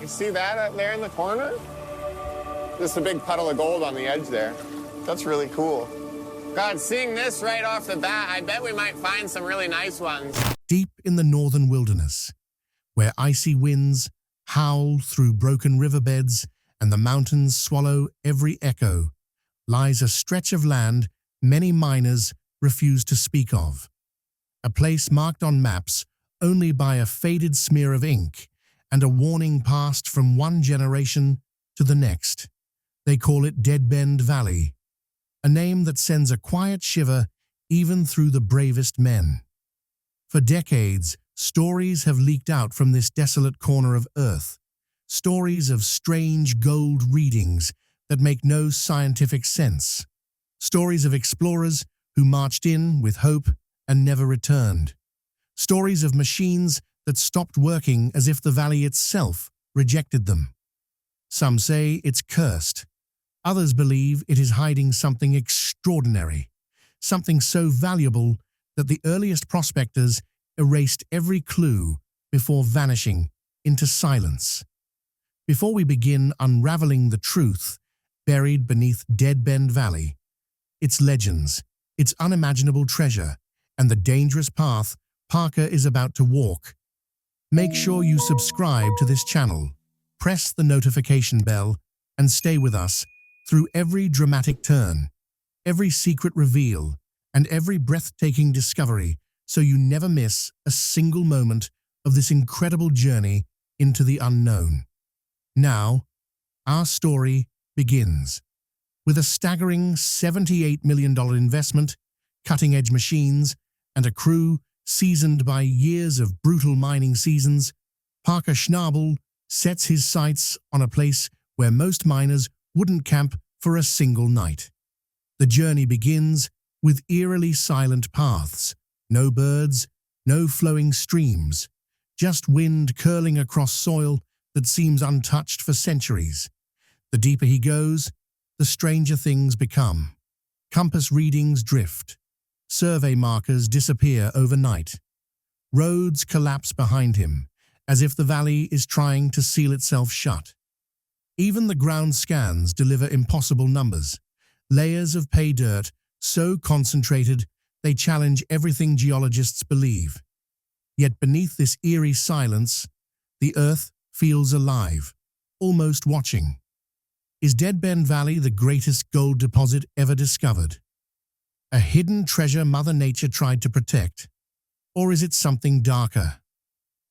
You see that up there in the corner? Just a big puddle of gold on the edge there. That's really cool. God, seeing this right off the bat, I bet we might find some really nice ones. Deep in the northern wilderness, where icy winds howl through broken riverbeds and the mountains swallow every echo, lies a stretch of land many miners refuse to speak of. A place marked on maps only by a faded smear of ink and a warning passed from one generation to the next. They call it Deadbend Valley, a name that sends a quiet shiver even through the bravest men. For decades, stories have leaked out from this desolate corner of Earth, stories of strange gold readings that make no scientific sense, stories of explorers who marched in with hope and never returned, stories of machines that stopped working as if the valley itself rejected them. Some say it's cursed. Others believe it is hiding something extraordinary, something so valuable that the earliest prospectors erased every clue before vanishing into silence. Before we begin unraveling the truth buried beneath Deadbend Valley, its legends, its unimaginable treasure, and the dangerous path Parker is about to walk, make sure you subscribe to this channel, press the notification bell, and stay with us through every dramatic turn, every secret reveal, and every breathtaking discovery, so you never miss a single moment of this incredible journey into the unknown. Now, our story begins. With a staggering $78 million investment, cutting-edge machines, and a crew seasoned by years of brutal mining seasons, Parker Schnabel sets his sights on a place where most miners wouldn't camp for a single night. The journey begins with eerily silent paths, no birds, no flowing streams, just wind curling across soil that seems untouched for centuries. The deeper he goes, the stranger things become. Compass readings drift. Survey markers disappear overnight. Roads collapse behind him, as if the valley is trying to seal itself shut. Even the ground scans deliver impossible numbers, layers of pay dirt so concentrated they challenge everything geologists believe. Yet beneath this eerie silence, the earth feels alive, almost watching. Is Deadbend Valley the greatest gold deposit ever discovered? A hidden treasure Mother Nature tried to protect? Or is it something darker?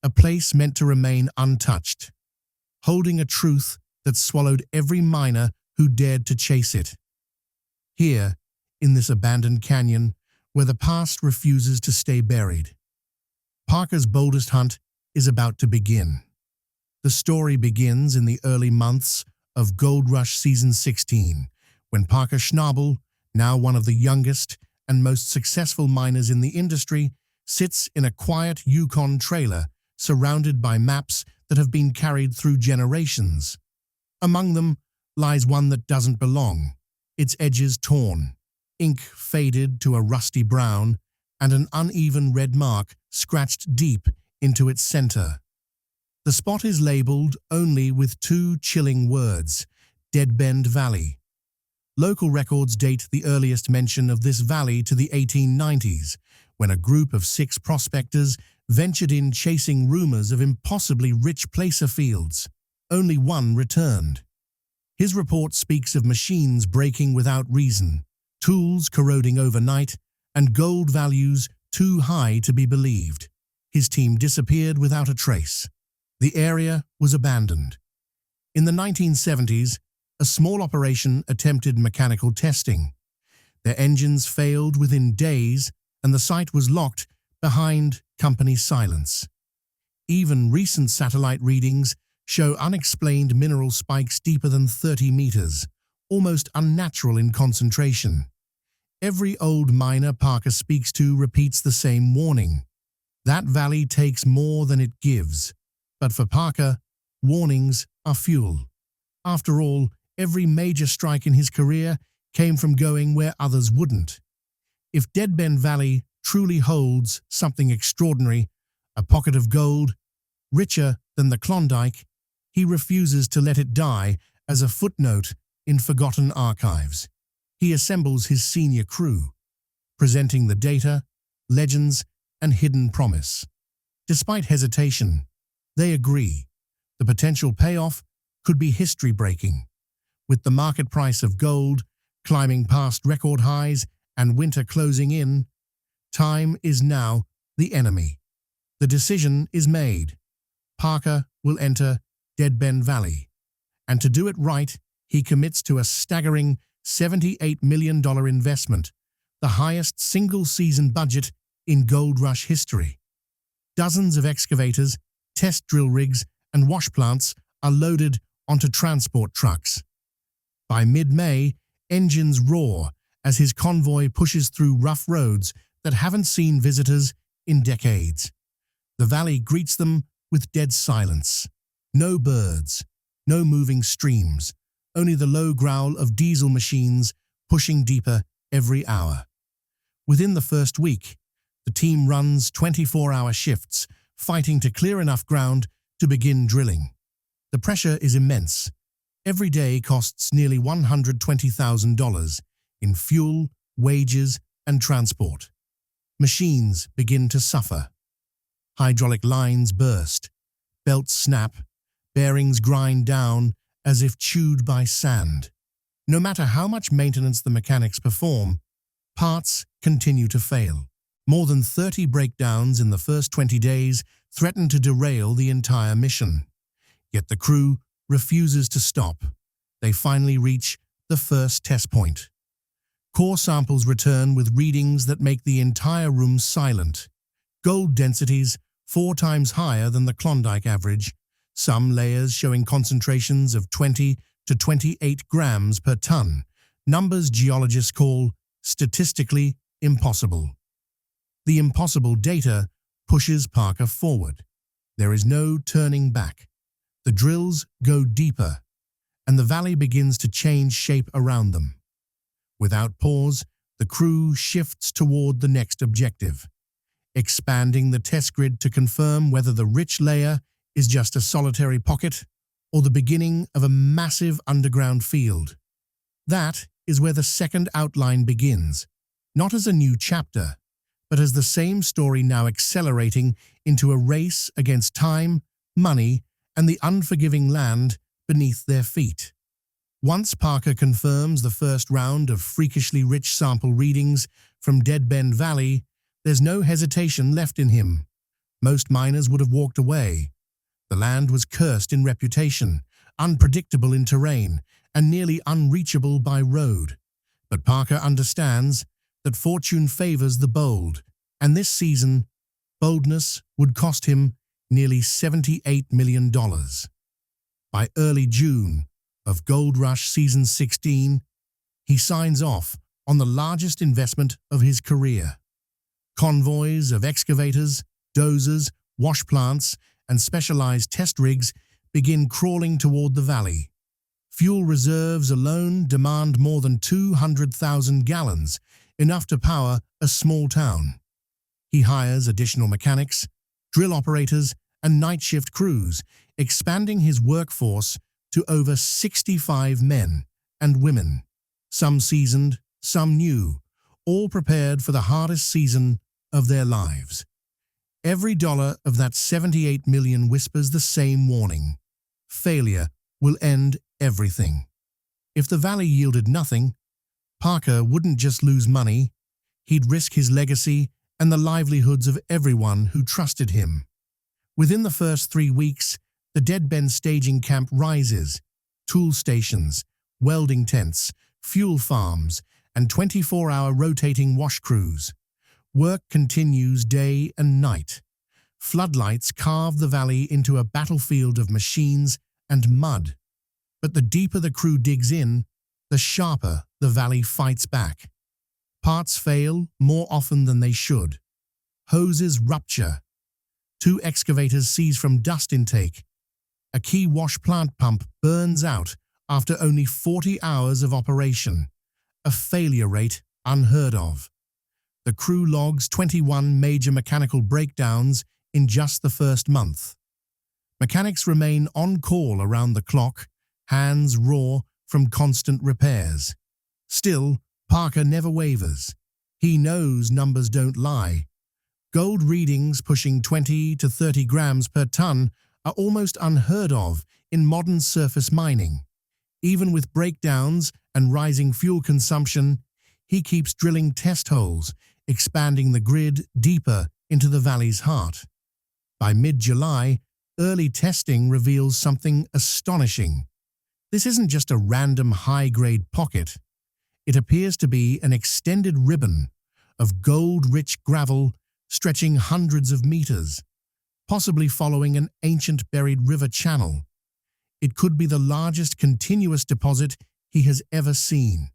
A place meant to remain untouched, holding a truth that swallowed every miner who dared to chase it. Here, in this abandoned canyon, where the past refuses to stay buried, Parker's boldest hunt is about to begin. The story begins in the early months of Gold Rush Season 16, when Parker Schnabel, now one of the youngest and most successful miners in the industry, sits in a quiet Yukon trailer surrounded by maps that have been carried through generations. Among them lies one that doesn't belong, its edges torn, ink faded to a rusty brown, and an uneven red mark scratched deep into its center. The spot is labeled only with two chilling words: Deadbend Valley. Local records date the earliest mention of this valley to the 1890s, when a group of 6 prospectors ventured in chasing rumors of impossibly rich placer fields. Only one returned. His report speaks of machines breaking without reason, tools corroding overnight, and gold values too high to be believed. His team disappeared without a trace. The area was abandoned. In the 1970s, a small operation attempted mechanical testing. Their engines failed within days, and the site was locked behind company silence. Even recent satellite readings show unexplained mineral spikes deeper than 30 meters, almost unnatural in concentration. Every old miner Parker speaks to repeats the same warning. That valley takes more than it gives. But for Parker, warnings are fuel. After all, every major strike in his career came from going where others wouldn't. If Deadbend Valley truly holds something extraordinary, a pocket of gold, richer than the Klondike, he refuses to let it die as a footnote in forgotten archives. He assembles his senior crew, presenting the data, legends, and hidden promise. Despite hesitation, they agree. The potential payoff could be history-breaking, with the market price of gold climbing past record highs and winter closing in. Time is now the enemy. The decision is made. Parker will enter Deadbend Valley, and to do it right, he commits to a staggering $78 million investment, the highest single-season budget in Gold Rush history. Dozens of excavators, test drill rigs, and wash plants are loaded onto transport trucks. By mid-May, engines roar as his convoy pushes through rough roads that haven't seen visitors in decades. The valley greets them with dead silence. No birds, no moving streams, only the low growl of diesel machines pushing deeper every hour. Within the first week, the team runs 24-hour shifts, fighting to clear enough ground to begin drilling. The pressure is immense. Every day costs nearly $120,000 in fuel, wages, and transport. Machines begin to suffer. Hydraulic lines burst, belts snap, bearings grind down as if chewed by sand. No matter how much maintenance the mechanics perform, parts continue to fail. More than 30 breakdowns in the first 20 days threaten to derail the entire mission. Yet the crew refuses to stop. They finally reach the first test point. Core samples return with readings that make the entire room silent. Gold densities 4 times higher than the Klondike average, some layers showing concentrations of 20 to 28 grams per ton, numbers geologists call statistically impossible. The impossible data pushes Parker forward. There is no turning back. The drills go deeper, and the valley begins to change shape around them. Without pause, the crew shifts toward the next objective, expanding the test grid to confirm whether the rich layer is just a solitary pocket or the beginning of a massive underground field. That is where the second outline begins, not as a new chapter, but as the same story now accelerating into a race against time, money, and the unforgiving land beneath their feet. Once Parker confirms the first round of freakishly rich sample readings from Deadbend Valley, there's no hesitation left in him. Most miners would have walked away. The land was cursed in reputation, unpredictable in terrain, and nearly unreachable by road. But Parker understands that fortune favors the bold, and this season, boldness would cost him nearly $78 million. By early June of Gold Rush Season 16, he signs off on the largest investment of his career. Convoys of excavators, dozers, wash plants, and specialized test rigs begin crawling toward the valley. Fuel reserves alone demand more than 200,000 gallons, enough to power a small town. He hires additional mechanics, drill operators, and night shift crews, expanding his workforce to over 65 men and women, some seasoned, some new, all prepared for the hardest season of their lives. Every dollar of that $78 million whispers the same warning: failure will end everything. If the valley yielded nothing, Parker wouldn't just lose money, he'd risk his legacy and the livelihoods of everyone who trusted him. Within the first 3 weeks, the Deadbend staging camp rises. Tool stations, welding tents, fuel farms, and 24-hour rotating wash crews. Work continues day and night. Floodlights carve the valley into a battlefield of machines and mud. But the deeper the crew digs in, the sharper the valley fights back. Parts fail more often than they should. Hoses rupture. 2 excavators seize from dust intake. A key wash plant pump burns out after only 40 hours of operation, a failure rate unheard of. The crew logs 21 major mechanical breakdowns in just the first month. Mechanics remain on call around the clock, hands raw from constant repairs. Still, Parker never wavers. He knows numbers don't lie. Gold readings pushing 20 to 30 grams per ton are almost unheard of in modern surface mining. Even with breakdowns and rising fuel consumption, he keeps drilling test holes, expanding the grid deeper into the valley's heart. By mid-July, early testing reveals something astonishing. This isn't just a random high-grade pocket. It appears to be an extended ribbon of gold-rich gravel stretching hundreds of meters, possibly following an ancient buried river channel. It could be the largest continuous deposit he has ever seen.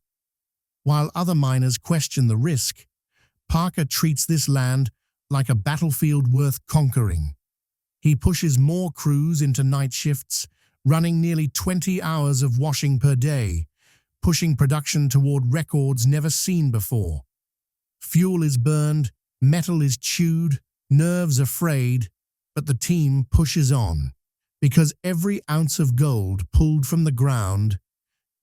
While other miners question the risk, Parker treats this land like a battlefield worth conquering. He pushes more crews into night shifts, running nearly 20 hours of washing per day, pushing production toward records never seen before. Fuel is burned, metal is chewed, nerves are frayed, but the team pushes on, because every ounce of gold pulled from the ground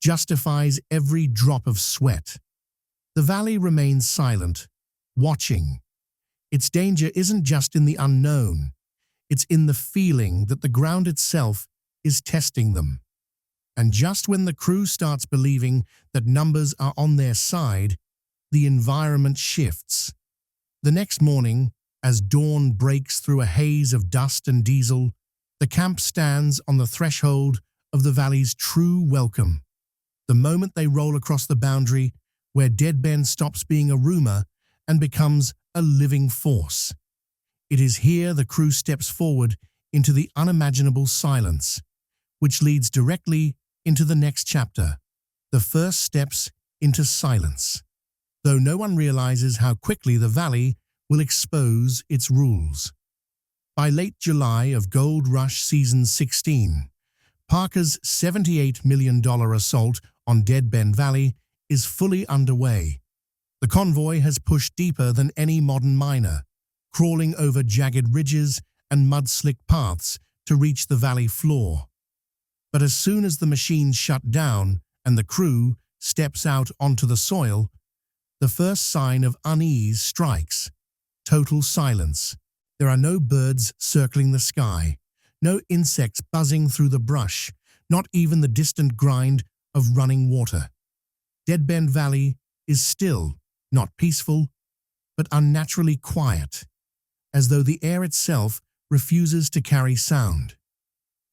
justifies every drop of sweat. The valley remains silent, watching. Its danger isn't just in the unknown, it's in the feeling that the ground itself is testing them. And just when the crew starts believing that numbers are on their side, the environment shifts. The next morning, as dawn breaks through a haze of dust and diesel, the camp stands on the threshold of the valley's true welcome. The moment they roll across the boundary, where Deadbend stops being a rumor and becomes a living force. It is here the crew steps forward into the unimaginable silence, which leads directly into the next chapter, the first steps into silence, though no one realizes how quickly the valley will expose its rules. By late July of Gold Rush Season 16, Parker's $78 million assault on Deadbend Valley is fully underway. The convoy has pushed deeper than any modern miner, crawling over jagged ridges and mud-slick paths to reach the valley floor. But as soon as the machines shut down and the crew steps out onto the soil, the first sign of unease strikes. Total silence. There are no birds circling the sky, no insects buzzing through the brush, not even the distant grind of running water. Deadbend Valley is still, not peaceful, but unnaturally quiet, as though the air itself refuses to carry sound.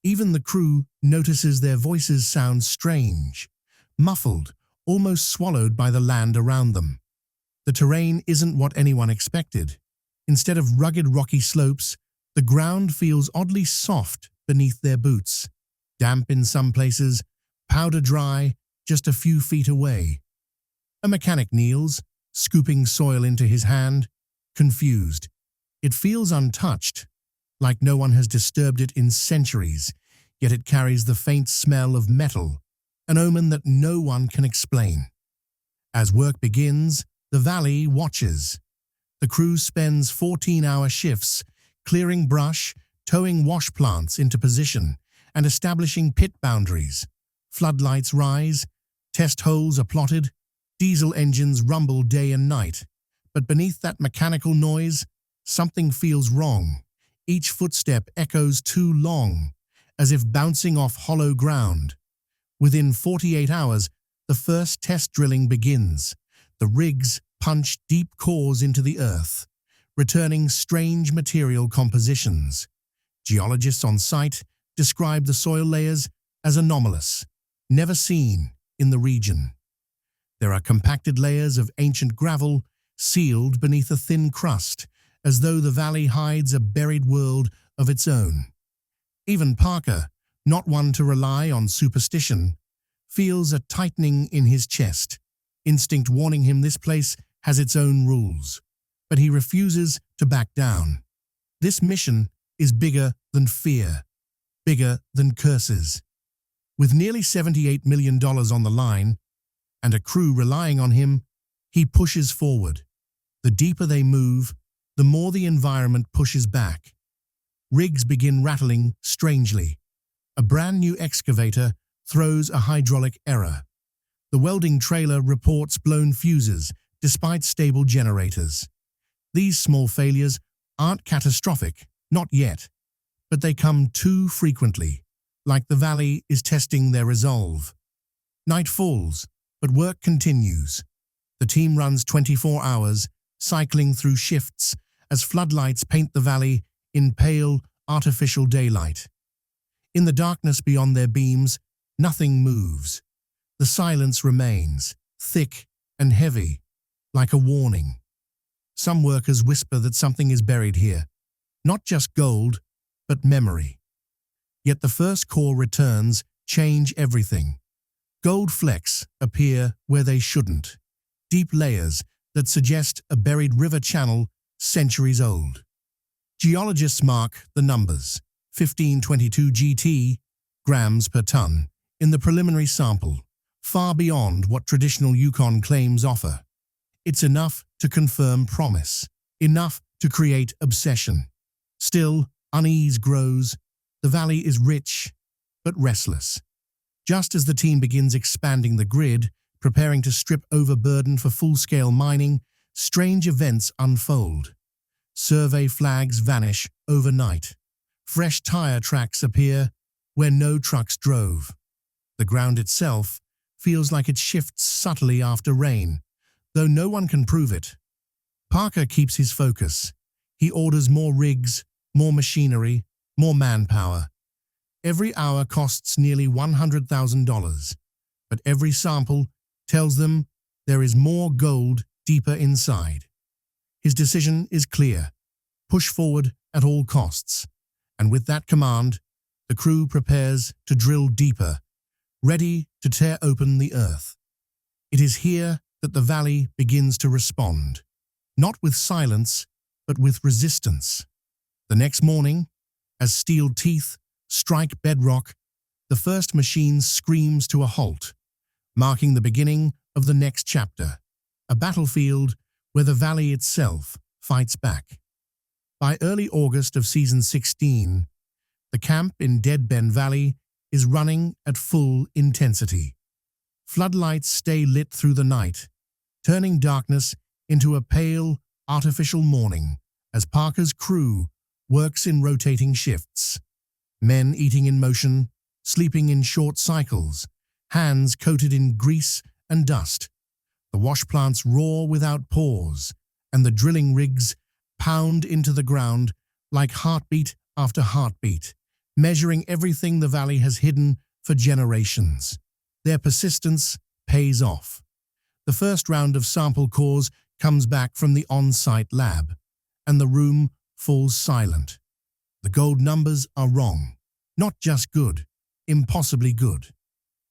Even the crew notices their voices sound strange, muffled, almost swallowed by the land around them. The terrain isn't what anyone expected. Instead of rugged rocky slopes, the ground feels oddly soft beneath their boots, damp in some places, powder dry just a few feet away. A mechanic kneels, scooping soil into his hand, confused. It feels untouched, like no one has disturbed it in centuries, yet it carries the faint smell of metal, an omen that no one can explain. As work begins, the valley watches. The crew spends 14-hour shifts, clearing brush, towing wash plants into position, and establishing pit boundaries. Floodlights rise, test holes are plotted, diesel engines rumble day and night. But beneath that mechanical noise, something feels wrong. Each footstep echoes too long, as if bouncing off hollow ground. Within 48 hours, the first test drilling begins. The rigs punch deep cores into the earth, returning strange material compositions. Geologists on site describe the soil layers as anomalous, never seen in the region. There are compacted layers of ancient gravel sealed beneath a thin crust, as though the valley hides a buried world of its own. Even Parker, not one to rely on superstition, feels a tightening in his chest, instinct warning him this place has its own rules. But he refuses to back down. This mission is bigger than fear, bigger than curses. With nearly $78 million on the line, and a crew relying on him, he pushes forward. The deeper they move, the more the environment pushes back. rigs begin rattling strangely. A brand new excavator throws a hydraulic error. The welding trailer reports blown fuses despite stable generators. These small failures aren't catastrophic, not yet, but they come too frequently, like the valley is testing their resolve. Night falls, but work continues. The team runs 24 hours, cycling through shifts as floodlights paint the valley in pale, artificial daylight. In the darkness beyond their beams, nothing moves. The silence remains, thick and heavy, like a warning. Some workers whisper that something is buried here, not just gold, but memory. Yet the first core returns change everything. Gold flecks appear where they shouldn't, deep layers that suggest a buried river channel centuries old. Geologists mark the numbers, 1522 GT, grams per ton, in the preliminary sample, far beyond what traditional Yukon claims offer. It's enough to confirm promise, enough to create obsession. Still, unease grows. The valley is rich, but restless. Just as the team begins expanding the grid, preparing to strip overburden for full-scale mining, strange events unfold. Survey flags vanish overnight. Fresh tire tracks appear where no trucks drove. The ground itself feels like it shifts subtly after rain, though no one can prove it. Parker keeps his focus. He orders more rigs, more machinery, more manpower. Every hour costs nearly $100,000, but every sample tells them there is more gold deeper inside. His decision is clear: push forward at all costs. And with that command, the crew prepares to drill deeper, ready to tear open the earth. It is here that the valley begins to respond, not with silence, but with resistance. The next morning, as steel teeth strike bedrock, the first machine screams to a halt, marking the beginning of the next chapter, a battlefield where the valley itself fights back. By early August of Season 16, the camp in Deadbend Valley is running at full intensity. Floodlights stay lit through the night, turning darkness into a pale, artificial morning as Parker's crew works in rotating shifts. Men eating in motion, sleeping in short cycles, hands coated in grease and dust. The wash plants roar without pause, and the drilling rigs pound into the ground like heartbeat after heartbeat, measuring everything the valley has hidden for generations. Their persistence pays off. The first round of sample cores comes back from the on-site lab, and the room falls silent. The gold numbers are wrong. Not just good, impossibly good.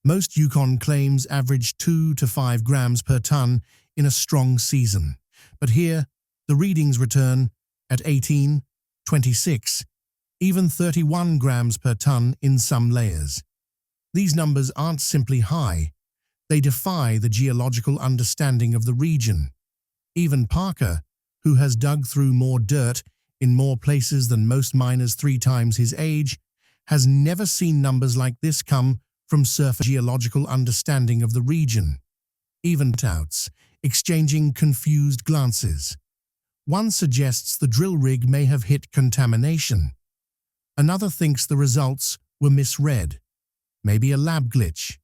Most Yukon claims average 2 to 5 grams per ton in a strong season, but here the readings return at 18, 26, even 31 grams per ton in some layers. These numbers aren't simply high, they defy the geological understanding of the region. Even Parker, who has dug through more dirt in more places than most miners 3 times his age, has never seen numbers like this come from surface geological understanding of the region. Even touts, exchanging confused glances. One suggests the drill rig may have hit contamination. Another thinks the results were misread. Maybe a lab glitch.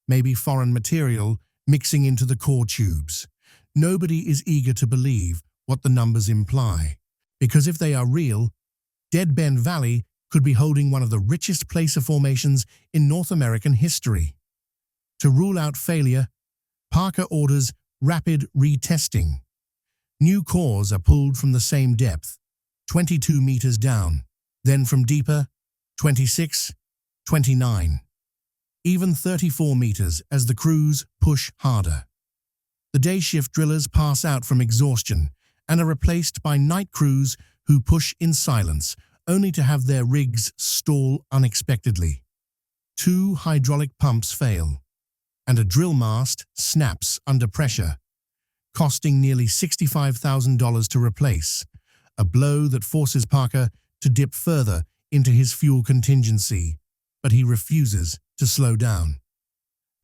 Maybe foreign material mixing into the core tubes. Nobody is eager to believe what the numbers imply, because if they are real, Deadbend Valley could be holding one of the richest placer formations in North American history. To rule out failure, Parker orders rapid retesting. New cores are pulled from the same depth, 22 meters down, then from deeper, 26, 29, even 34 meters as the crews push harder. The day shift drillers pass out from exhaustion and are replaced by night crews who push in silence, only to have their rigs stall unexpectedly. 2 hydraulic pumps fail, and a drill mast snaps under pressure, costing nearly $65,000 to replace, a blow that forces Parker to dip further into his fuel contingency, but he refuses to slow down.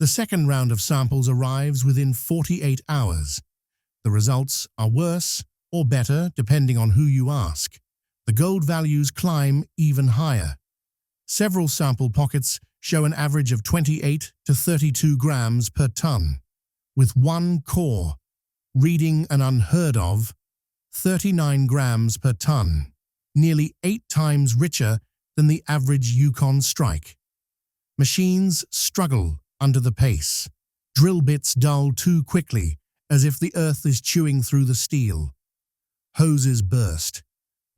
The second round of samples arrives within 48 hours. The results are worse or better depending on who you ask. The gold values climb even higher. Several sample pockets show an average of 28 to 32 grams per ton, with one core reading an unheard of 39 grams per ton, nearly 8 times richer than the average Yukon strike. Machines struggle under the pace. Drill bits dull too quickly, as if the earth is chewing through the steel. Hoses burst.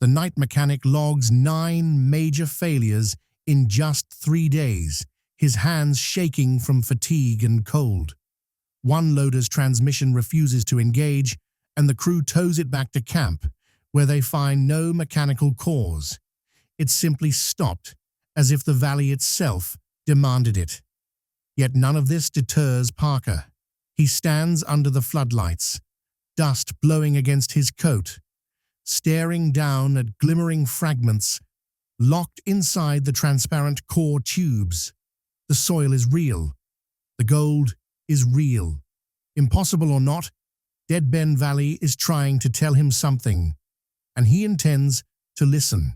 The night mechanic logs 9 major failures in just 3 days, his hands shaking from fatigue and cold. One loader's transmission refuses to engage, and the crew tows it back to camp, where they find no mechanical cause. It simply stopped, as if the valley itself demanded it. Yet none of this deters Parker. He stands under the floodlights, dust blowing against his coat, staring down at glimmering fragments locked inside the transparent core tubes. The soil is real. The gold is real. Impossible or not, Deadbend Valley is trying to tell him something, and he intends to listen.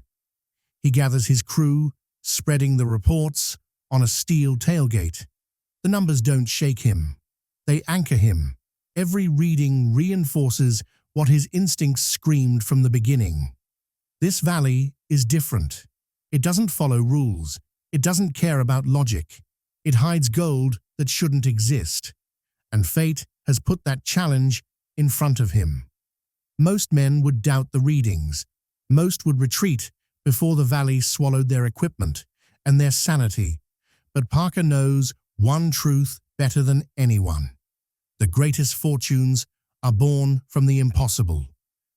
He gathers his crew, spreading the reports on a steel tailgate. The numbers don't shake him. They anchor him. Every reading reinforces what his instincts screamed from the beginning. This valley is different. It doesn't follow rules. It doesn't care about logic. It hides gold that shouldn't exist. And fate has put that challenge in front of him. Most men would doubt the readings. Most would retreat before the valley swallowed their equipment and their sanity. But Parker knows one truth better than anyone. The greatest fortunes are born from the impossible.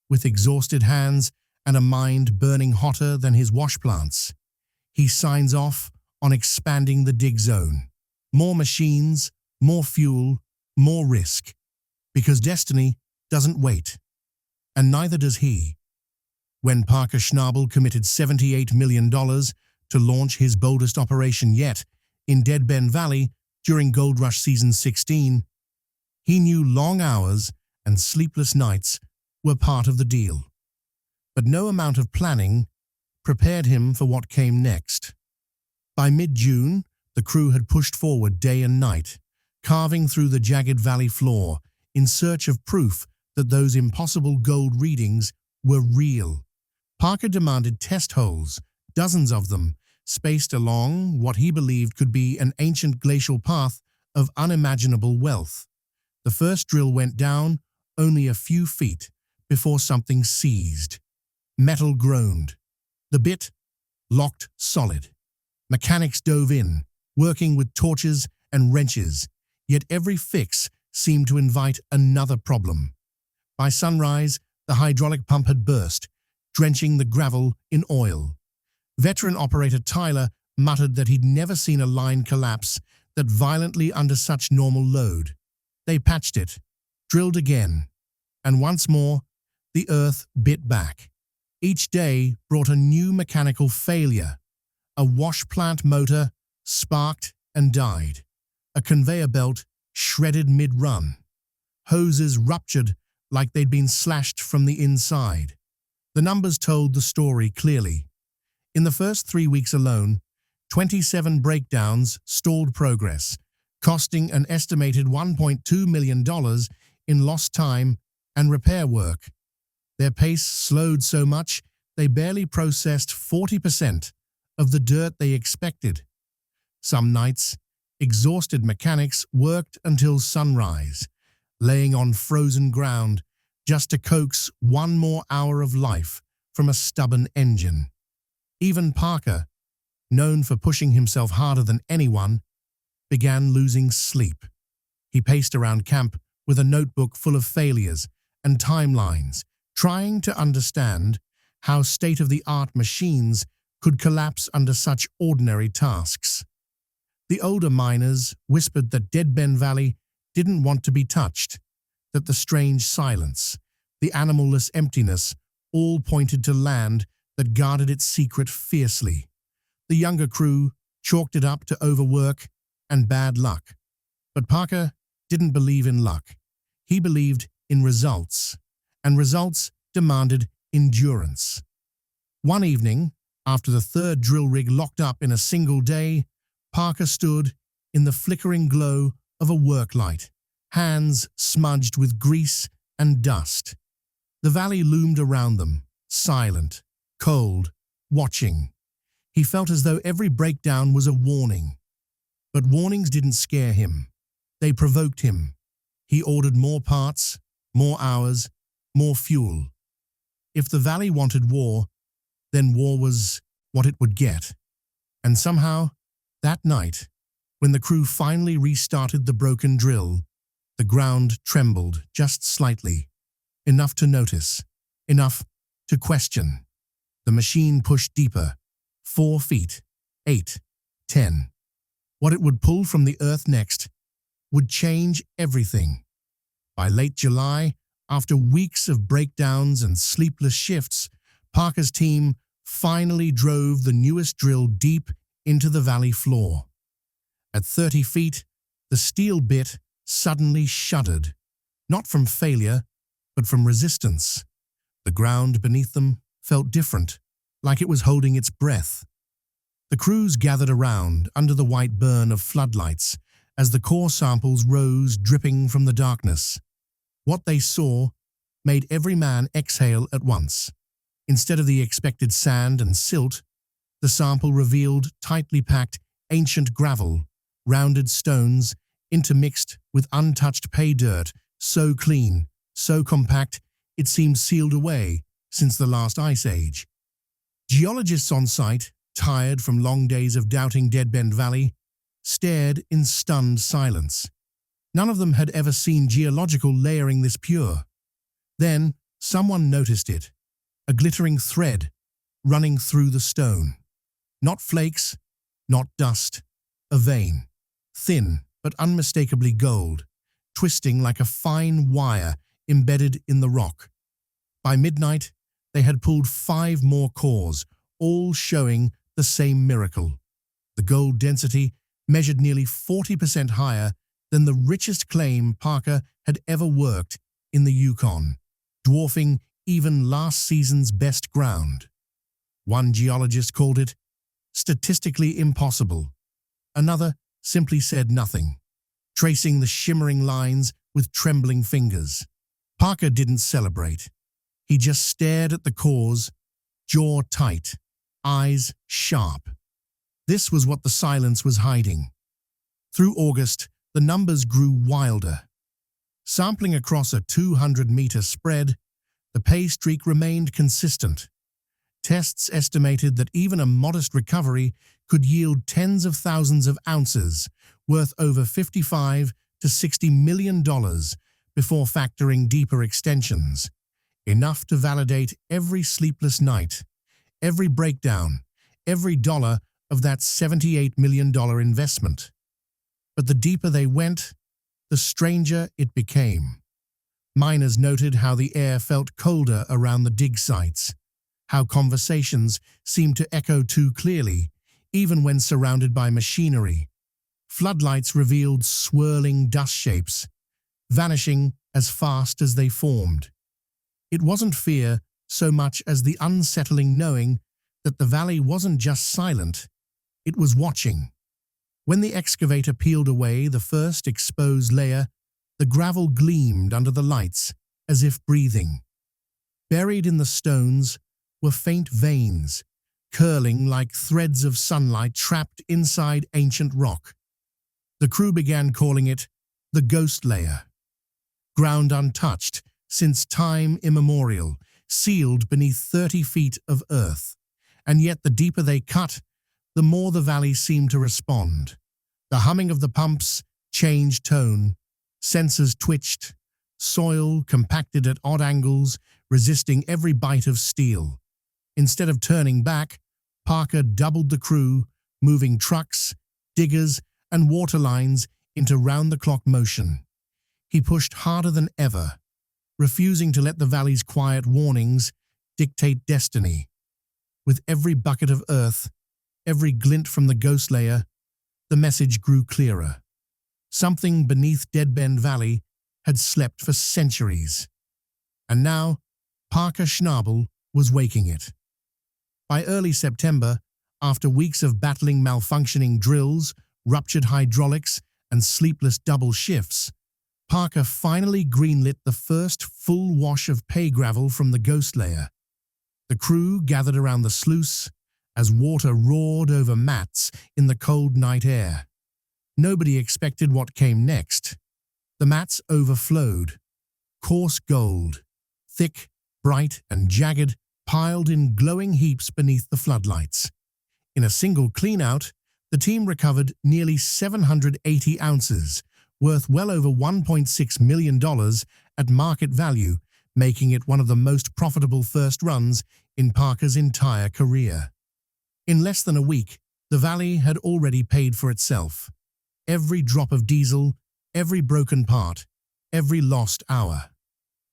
With exhausted hands and a mind burning hotter than his wash plants, he signs off on expanding the dig zone. More machines, more fuel, more risk. Because destiny doesn't wait. And neither does he. When Parker Schnabel committed $78 million to launch his boldest operation yet in Deadbend Valley during Gold Rush Season 16, he knew long hours and sleepless nights were part of the deal. But no amount of planning prepared him for what came next. By mid-June, the crew had pushed forward day and night, carving through the jagged valley floor in search of proof that those impossible gold readings were real. Parker demanded test holes, dozens of them, spaced along what he believed could be an ancient glacial path of unimaginable wealth. The first drill went down only a few feet before something seized. Metal groaned. The bit locked solid. Mechanics dove in, working with torches and wrenches, yet every fix seemed to invite another problem. By sunrise, the hydraulic pump had burst, drenching the gravel in oil. Veteran operator Tyler muttered that he'd never seen a line collapse that violently under such normal load. They patched it, drilled again, and once more, the earth bit back. Each day brought a new mechanical failure. A wash plant motor sparked and died. A conveyor belt shredded mid-run. Hoses ruptured like they'd been slashed from the inside. The numbers told the story clearly. In the first 3 weeks alone, 27 breakdowns stalled progress, costing an estimated $1.2 million in lost time and repair work. Their pace slowed so much they barely processed 40% of the dirt they expected. Some nights, exhausted mechanics worked until sunrise, laying on frozen ground just to coax one more hour of life from a stubborn engine. Even Parker, known for pushing himself harder than anyone, began losing sleep. He paced around camp with a notebook full of failures and timelines, trying to understand how state-of-the-art machines could collapse under such ordinary tasks. The older miners whispered that Deadbend Valley didn't want to be touched, that the strange silence, the animalless emptiness, all pointed to land that guarded its secret fiercely. The younger crew chalked it up to overwork and bad luck. But Parker didn't believe in luck. He believed in results, and results demanded endurance. One evening, after the third drill rig locked up in a single day, Parker stood in the flickering glow of a work light, hands smudged with grease and dust. The valley loomed around them, silent, cold, watching. He felt as though every breakdown was a warning. But warnings didn't scare him. They provoked him. He ordered more parts, more hours, more fuel. If the valley wanted war, then war was what it would get. And somehow, that night, when the crew finally restarted the broken drill, the ground trembled just slightly, enough to notice, enough to question. The machine pushed deeper, 4 feet, 8, 10. What it would pull from the earth next would change everything. By late July, after weeks of breakdowns and sleepless shifts, Parker's team finally drove the newest drill deep into the valley floor. At 30 feet, the steel bit suddenly shuddered, not from failure, but from resistance. The ground beneath them felt different, like it was holding its breath. The crews gathered around under the white burn of floodlights as the core samples rose dripping from the darkness. What they saw made every man exhale at once. Instead of the expected sand and silt, the sample revealed tightly packed ancient gravel, rounded stones intermixed with untouched pay dirt, so clean, so compact, it seemed sealed away since the last ice age. Geologists on site, tired from long days of doubting Deadbend Valley, stared in stunned silence. None of them had ever seen geological layering this pure. Then, someone noticed it, a glittering thread running through the stone. Not flakes, not dust, a vein, thin but unmistakably gold, twisting like a fine wire embedded in the rock. By midnight, they had pulled 5 more cores, all showing the same miracle. The gold density measured nearly 40% higher than the richest claim Parker had ever worked in the Yukon, dwarfing even last season's best ground. One geologist called it statistically impossible. Another simply said nothing, tracing the shimmering lines with trembling fingers. Parker didn't celebrate. He just stared at the cores, jaw tight, eyes sharp. This was what the silence was hiding. Through August, the numbers grew wilder. Sampling across a 200-meter spread, the pay streak remained consistent. Tests estimated that even a modest recovery could yield tens of thousands of ounces, worth over $55 to $60 million before factoring deeper extensions. Enough to validate every sleepless night, every breakdown, every dollar of that $78 million investment. But the deeper they went, the stranger it became. Miners noted how the air felt colder around the dig sites, how conversations seemed to echo too clearly, even when surrounded by machinery. Floodlights revealed swirling dust shapes, vanishing as fast as they formed. It wasn't fear so much as the unsettling knowing that the valley wasn't just silent, it was watching. When the excavator peeled away the first exposed layer, the gravel gleamed under the lights as if breathing. Buried in the stones were faint veins, curling like threads of sunlight trapped inside ancient rock. The crew began calling it the ghost layer. Ground untouched since time immemorial, sealed beneath 30 feet of earth. And yet the deeper they cut, the more the valley seemed to respond. The humming of the pumps changed tone, sensors twitched, soil compacted at odd angles, resisting every bite of steel. Instead of turning back, Parker doubled the crew, moving trucks, diggers, and water lines into round-the-clock motion. He pushed harder than ever, refusing to let the valley's quiet warnings dictate destiny. with every bucket of earth, every glint from the ghost layer, the message grew clearer. Something beneath Deadbend Valley had slept for centuries. And now, Parker Schnabel was waking it. By early September, after weeks of battling malfunctioning drills, ruptured hydraulics, and sleepless double shifts, Parker finally greenlit the first full wash of pay gravel from the ghost layer. The crew gathered around the sluice as water roared over mats in the cold night air. Nobody expected what came next. The mats overflowed. Coarse gold, thick, bright, and jagged, piled in glowing heaps beneath the floodlights. In a single cleanout, the team recovered nearly 780 ounces, worth well over $1.6 million at market value, making it one of the most profitable first runs in Parker's entire career. In less than a week, the valley had already paid for itself. Every drop of diesel, every broken part, every lost hour.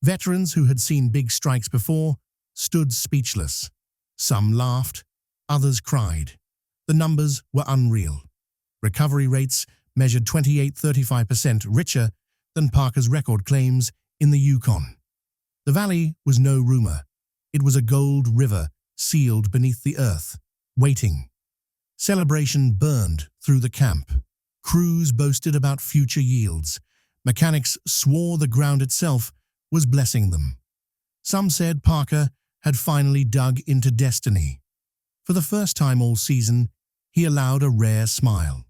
Veterans who had seen big strikes before stood speechless. Some laughed, others cried. The numbers were unreal. Recovery rates measured 35% richer than Parker's record claims in the Yukon. The valley was no rumor. It was a gold river sealed beneath the earth, waiting. Celebration burned through the camp. Crews boasted about future yields. Mechanics swore the ground itself was blessing them. Some said Parker had finally dug into destiny. For the first time all season, he allowed a rare smile.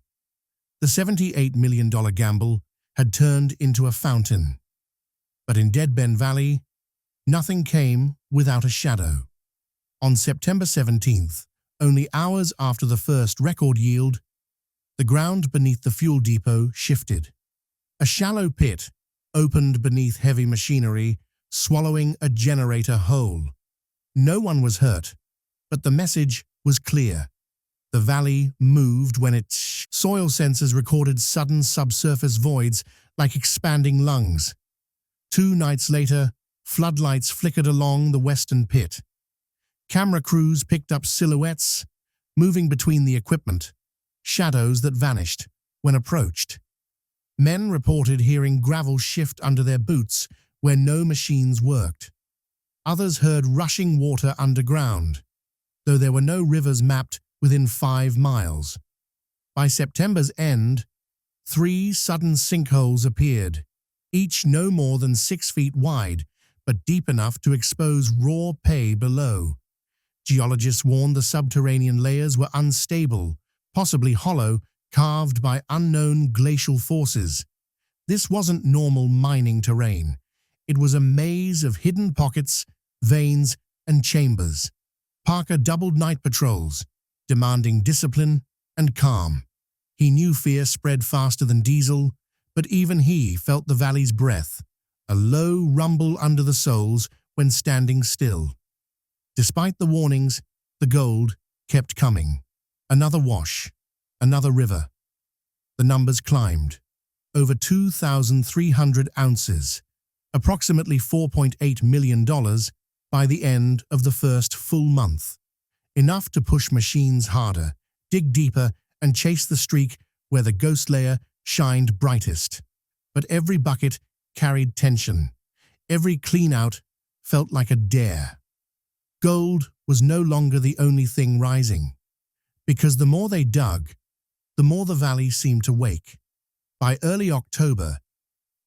The $78 million gamble had turned into a fountain. But in Deadbend Valley, nothing came without a shadow. On September 17th, only hours after the first record yield, the ground beneath the fuel depot shifted. A shallow pit opened beneath heavy machinery, swallowing a generator whole. No one was hurt, but the message was clear. The valley moved when its soil sensors recorded sudden subsurface voids like expanding lungs. 2 nights later, floodlights flickered along the western pit. Camera crews picked up silhouettes, moving between the equipment, shadows that vanished when approached. Men reported hearing gravel shift under their boots where no machines worked. Others heard rushing water underground, though there were no rivers mapped within 5 miles. By September's end, 3 sudden sinkholes appeared, each no more than 6 feet wide, but deep enough to expose raw pay below. Geologists warned the subterranean layers were unstable, possibly hollow, carved by unknown glacial forces. This wasn't normal mining terrain. It was a maze of hidden pockets, veins, and chambers. Parker doubled night patrols, demanding discipline and calm. He knew fear spread faster than diesel, but even he felt the valley's breath, a low rumble under the soles when standing still. Despite the warnings, the gold kept coming. Another wash, another river. The numbers climbed. Over 2,300 ounces, approximately $4.8 million by the end of the first full month. Enough to push machines harder, dig deeper, and chase the streak where the ghost layer shined brightest. But every bucket carried tension. Every clean-out felt like a dare. Gold was no longer the only thing rising, because the more they dug, the more the valley seemed to wake. By early October,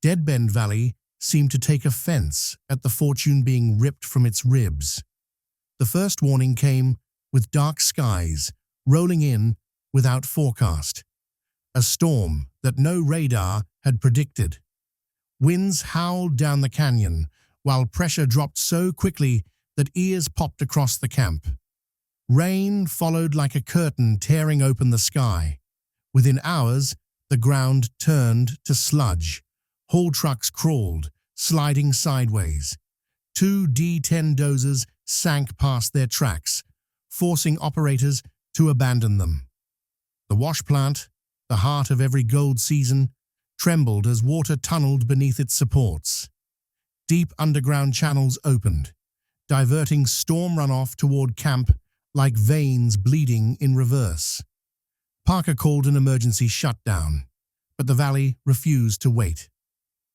Deadbend Valley seemed to take offense at the fortune being ripped from its ribs. The first warning came with dark skies rolling in without forecast, a storm that no radar had predicted. Winds howled down the canyon, while pressure dropped so quickly that ears popped across the camp. Rain followed like a curtain tearing open the sky. Within hours, the ground turned to sludge. Haul trucks crawled, sliding sideways. 2 D10 dozers sank past their tracks, forcing operators to abandon them. The wash plant, the heart of every gold season, trembled as water tunneled beneath its supports. Deep underground channels opened, diverting storm runoff toward camp like veins bleeding in reverse. Parker called an emergency shutdown, but the valley refused to wait.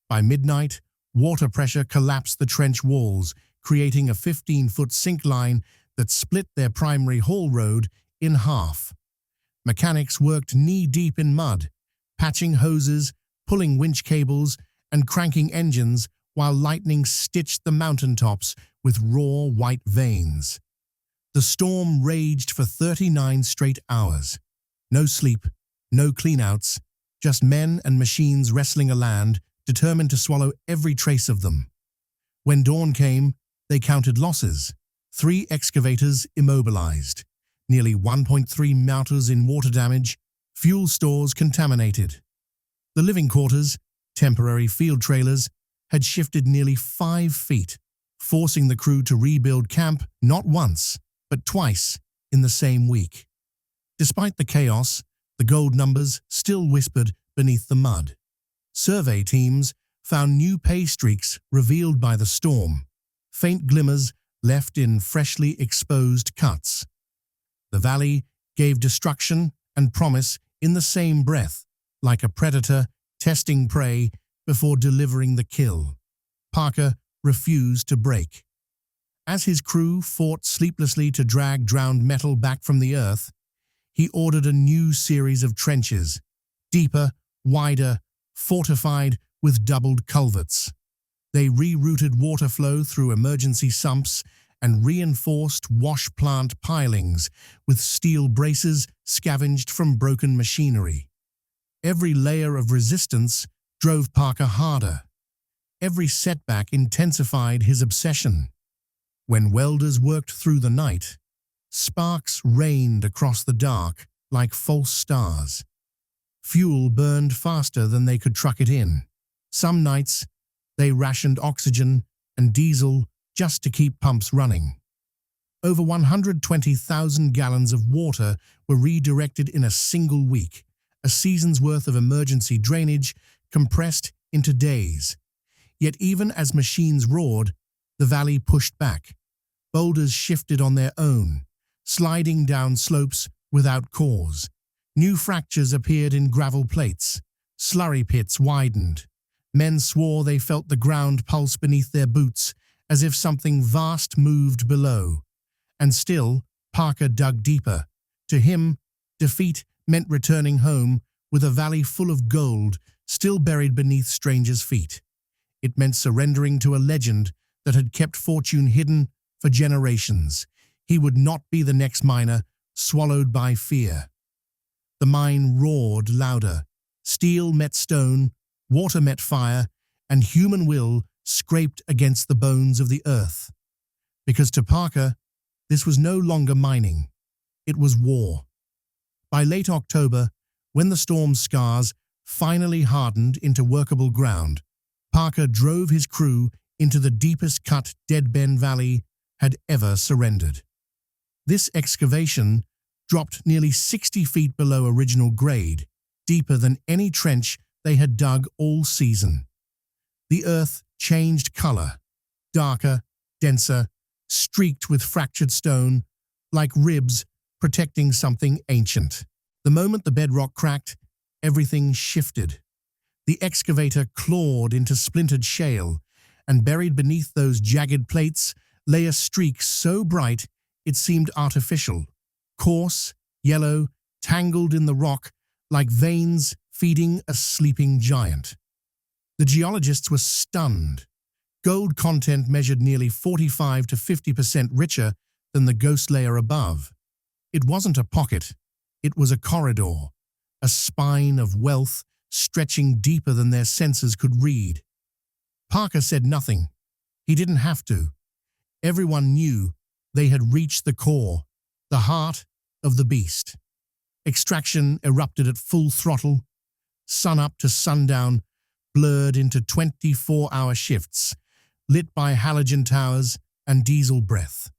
By midnight, water pressure collapsed the trench walls, creating a 15-foot sink line that split their primary haul road in half. Mechanics worked knee-deep in mud, patching hoses, pulling winch cables, and cranking engines while lightning stitched the mountaintops with raw white veins. The storm raged for 39 straight hours. No sleep, no cleanouts, just men and machines wrestling a land, determined to swallow every trace of them. When dawn came, they counted losses. 3 excavators immobilized, nearly 1.3 meters in water damage, fuel stores contaminated. The living quarters, temporary field trailers, had shifted nearly 5 feet, forcing the crew to rebuild camp not once, but twice in the same week. Despite the chaos, the gold numbers still whispered beneath the mud. Survey teams found new pay streaks revealed by the storm, faint glimmers left in freshly exposed cuts. The valley gave destruction and promise in the same breath, like a predator testing prey before delivering the kill. Parker refused to break. As his crew fought sleeplessly to drag drowned metal back from the earth, he ordered a new series of trenches, deeper, wider, fortified with doubled culverts. They rerouted water flow through emergency sumps and reinforced wash plant pilings with steel braces scavenged from broken machinery. Every layer of resistance drove Parker harder. Every setback intensified his obsession. When welders worked through the night, sparks rained across the dark like false stars. Fuel burned faster than they could truck it in. Some nights, they rationed oxygen and diesel just to keep pumps running. Over 120,000 gallons of water were redirected in a single week, a season's worth of emergency drainage compressed into days. Yet even as machines roared, the valley pushed back. Boulders shifted on their own, sliding down slopes without cause. New fractures appeared in gravel plates. Slurry pits widened. Men swore they felt the ground pulse beneath their boots, as if something vast moved below. And still, Parker dug deeper. To him, defeat meant returning home with a valley full of gold still buried beneath strangers' feet. It meant surrendering to a legend that had kept fortune hidden for generations. He would not be the next miner swallowed by fear. The mine roared louder. Steel met stone, water met fire, and human will scraped against the bones of the earth. Because to Parker, this was no longer mining. It was war. By late October, when the storm's scars finally hardened into workable ground, Parker drove his crew into the deepest cut Deadbend Valley had ever surrendered. This excavation dropped nearly 60 feet below original grade, deeper than any trench they had dug all season. The earth changed color, darker, denser, streaked with fractured stone, like ribs protecting something ancient. The moment the bedrock cracked, everything shifted. The excavator clawed into splintered shale, and buried beneath those jagged plates lay a streak so bright it seemed artificial, coarse, yellow, tangled in the rock like veins feeding a sleeping giant. The geologists were stunned. Gold content measured nearly 45 to 50% richer than the ghost layer above. It wasn't a pocket, it was a corridor, a spine of wealth stretching deeper than their senses could read. Parker said nothing. He didn't have to. Everyone knew they had reached the core, the heart of the beast. Extraction erupted at full throttle. Sunup to sundown blurred into 24-hour shifts, lit by halogen towers and diesel breath.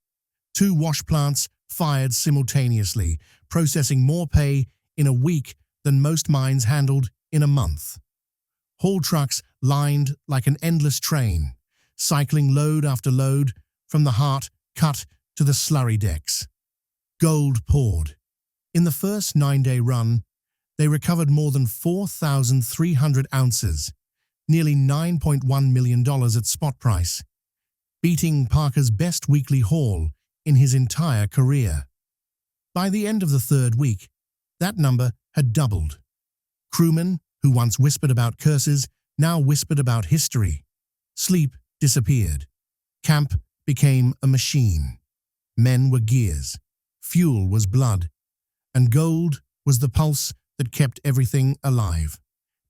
2 wash plants fired simultaneously, processing more pay in a week than most mines handled in a month. Haul trucks lined like an endless train, cycling load after load from the heart cut to the slurry decks. Gold poured. In the first 9-day run, they recovered more than 4,300 ounces, nearly $9.1 million at spot price, beating Parker's best weekly haul in his entire career. By the end of the third week, that number had doubled. Crewmen, who once whispered about curses, now whispered about history. Sleep disappeared. Camp became a machine. Men were gears. Fuel was blood. And gold was the pulse that kept everything alive.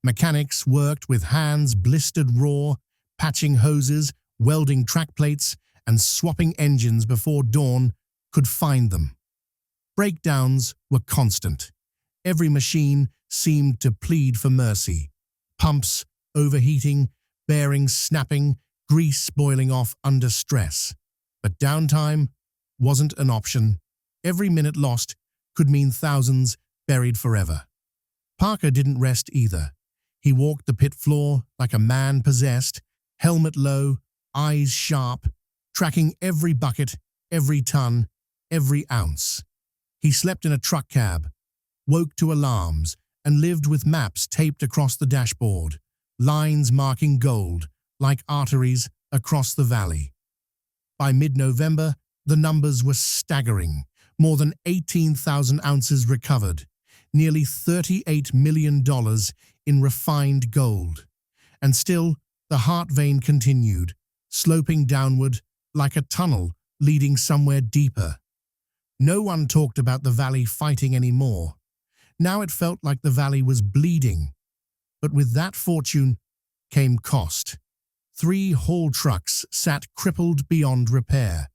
Mechanics worked with hands blistered raw, patching hoses, welding track plates, and swapping engines before dawn could find them. Breakdowns were constant. Every machine seemed to plead for mercy. Pumps overheating, bearings snapping, grease boiling off under stress. But downtime wasn't an option. Every minute lost could mean thousands buried forever. Parker didn't rest either. He walked the pit floor like a man possessed, helmet low, eyes sharp, tracking every bucket, every ton, every ounce. He slept in a truck cab, woke to alarms, and lived with maps taped across the dashboard, lines marking gold like arteries across the valley. By mid-November, the numbers were staggering. More than 18,000 ounces recovered, nearly $38 million in refined gold. And still, the heart vein continued, sloping downward like a tunnel leading somewhere deeper. No one talked about the valley fighting anymore. Now it felt like the valley was bleeding. But with that fortune came cost. 3 haul trucks sat crippled beyond repair.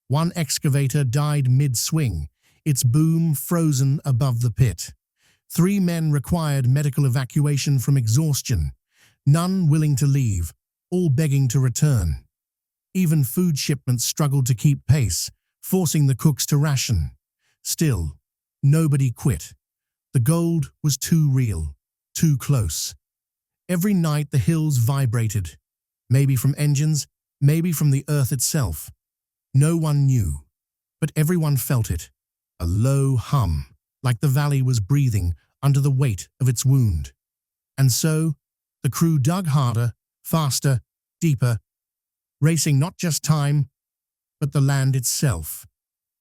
One excavator died mid-swing, its boom frozen above the pit. 3 men required medical evacuation from exhaustion, none willing to leave, all begging to return. Even food shipments struggled to keep pace, forcing the cooks to ration. Still, nobody quit. The gold was too real, too close. Every night the hills vibrated, maybe from engines, maybe from the earth itself. No one knew, but everyone felt it, a low hum, like the valley was breathing under the weight of its wound. And so, the crew dug harder, faster, deeper, racing not just time, but the land itself,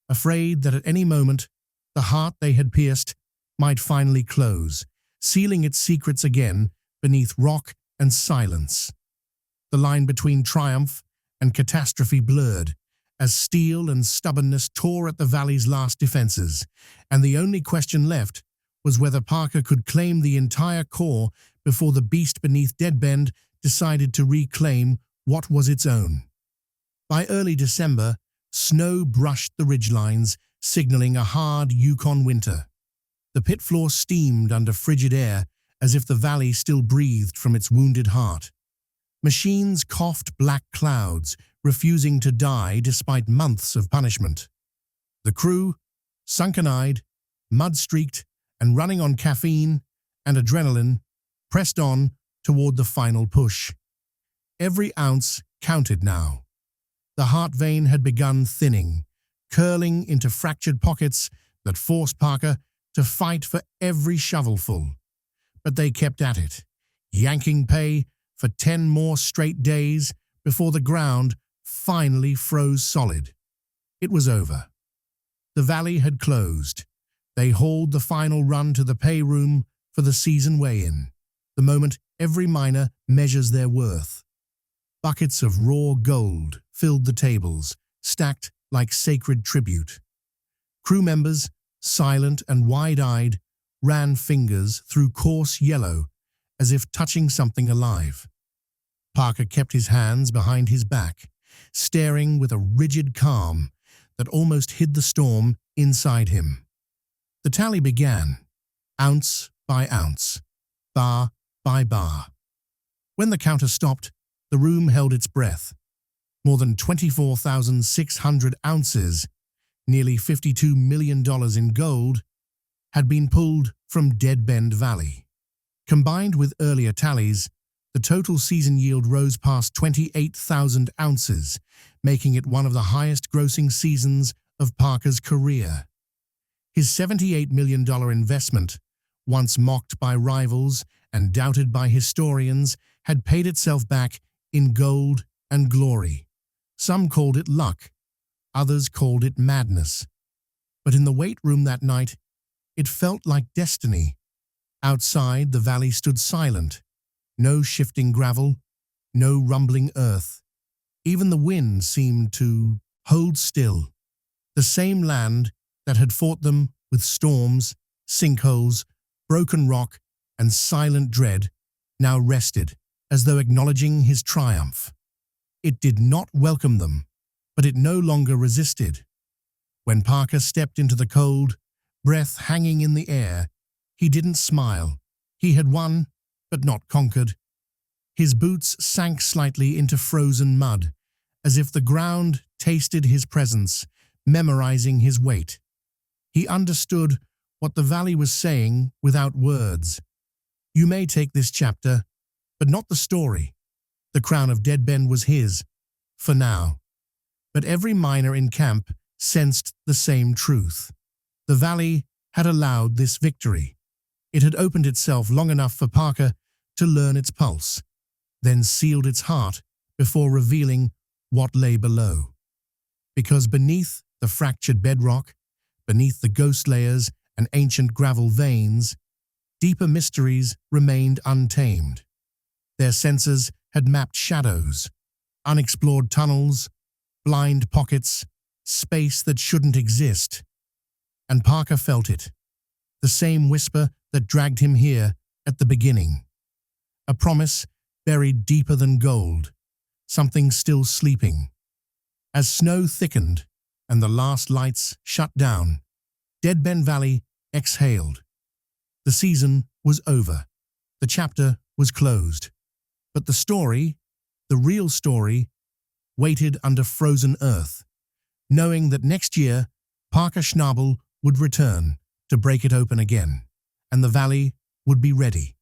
afraid that at any moment, the heart they had pierced might finally close, sealing its secrets again beneath rock and silence. The line between triumph and catastrophe blurred, as steel and stubbornness tore at the valley's last defenses, and the only question left was whether Parker could claim the entire core before the beast beneath Deadbend decided to reclaim what was its own. By early December, snow brushed the ridgelines, signaling a hard Yukon winter. The pit floor steamed under frigid air as if the valley still breathed from its wounded heart. Machines coughed black clouds, refusing to die despite months of punishment. The crew, sunken-eyed, mud-streaked, and running on caffeine and adrenaline, pressed on toward the final push. Every ounce counted now. The heart vein had begun thinning, curling into fractured pockets that forced Parker to fight for every shovelful. But they kept at it, yanking pay for 10 more straight days before the ground finally froze solid. It was over. The valley had closed. They hauled the final run to the pay room for the season weigh-in, the moment every miner measures their worth. Buckets of raw gold filled the tables, stacked like sacred tribute. Crew members, silent and wide-eyed, ran fingers through coarse yellow as if touching something alive. Parker kept his hands behind his back, staring with a rigid calm that almost hid the storm inside him. The tally began, ounce by ounce, bar by bar. When the counter stopped, the room held its breath. More than 24,600 ounces, nearly $52 million in gold, had been pulled from Deadbend Valley. Combined with earlier tallies, the total season yield rose past 28,000 ounces, making it one of the highest-grossing seasons of Parker's career. His $78 million investment, once mocked by rivals and doubted by historians, had paid itself back in gold and glory. Some called it luck, others called it madness. But in the weight room that night, it felt like destiny. Outside, the valley stood silent. No shifting gravel, no rumbling earth. Even the wind seemed to hold still. The same land that had fought them with storms, sinkholes, broken rock, and silent dread now rested, as though acknowledging his triumph. It did not welcome them, but it no longer resisted. When Parker stepped into the cold, breath hanging in the air, he didn't smile. He had won, but not conquered. His boots sank slightly into frozen mud, as if the ground tasted his presence, memorizing his weight. He understood what the valley was saying without words. You may take this chapter, but not the story. The crown of Deadbend was his, for now. But every miner in camp sensed the same truth. The valley had allowed this victory. It had opened itself long enough for Parker to learn its pulse, then sealed its heart before revealing what lay below. Because beneath the fractured bedrock, beneath the ghost layers and ancient gravel veins, deeper mysteries remained untamed. Their senses had mapped shadows, unexplored tunnels, blind pockets, space that shouldn't exist. And Parker felt it, the same whisper that dragged him here at the beginning. A promise buried deeper than gold, something still sleeping. As snow thickened and the last lights shut down, Deadbend Valley exhaled. The season was over. The chapter was closed. But the story, the real story, waited under frozen earth, knowing that next year Parker Schnabel would return to break it open again, and the valley would be ready.